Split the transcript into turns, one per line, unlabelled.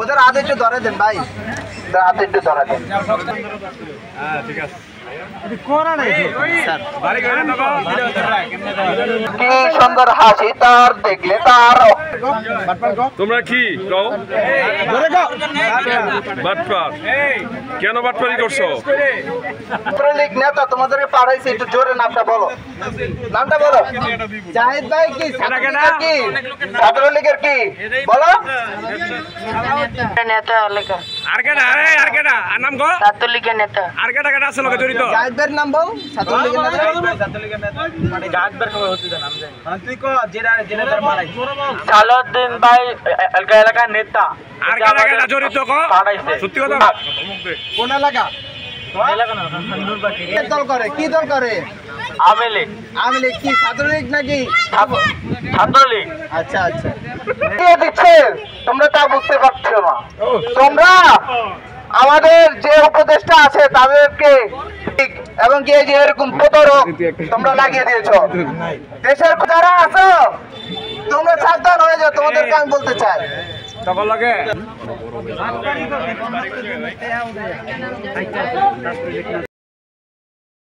ওদের হাতে একটু ধরে দেন ভাই, ওদের হাতে একটু ধরে দেন।
হ্যাঁ ঠিক আছে।
কি সুন্দর হাসি তার, দেখলে তার।
তোমরা কি কও? বাটপার কেন বাটপারি করছো?
ছাত্রলীগ নেতা তোমাদেরকে পাঠাইছে, একটু জোরে নামটা বলো, নামটা বলো। জাহিদ ভাই কি ছাত্রলীগের কি? ছাত্রলীগের কি বলো?
নেতা লেখা
আর কেডা? আরে আর কেডা? আর নাম গো?
ছাত্রলীগের নেতা।
আর কেডা কেডা আছে লগে জড়িত?
জাহিদ ভাইয়ের নাম বল। ছাত্রলীগের নেতা,
ছাত্রলীগের নেতা মানে গাছবার খবর হচ্ছে না নাম জানি মানে তুই কো জেলা তার মারাই
সালাউদ্দিন ভাই এলাকার নেতা।
আর কেডা কেডা জড়িত কো?
পাঠাইছে।
সত্যি কথা?
কোন এলাকা?
এলাকা না নূরবাটি
কি দল করে? কি দল করে?
আওয়ামী লীগ।
আওয়ামী লীগ কি ছাত্রলীগ নাকি?
ছাত্রলীগ।
আচ্ছা আচ্ছা, দিয়ে দিচ্ছে তোমরা তা বুঝতে পারছো না। তোমরা আমাদের যে উপদেষ্টা আছে তাদেরকে এবং কি এই যে এরকম প্রতারক তোমরা লাগিয়ে দিয়েছো। দেশের যারা আছো তোমরা সাবধান হয়ে যাও, তোমাদেরকে আমি বলতে চাই।
তখন লাগে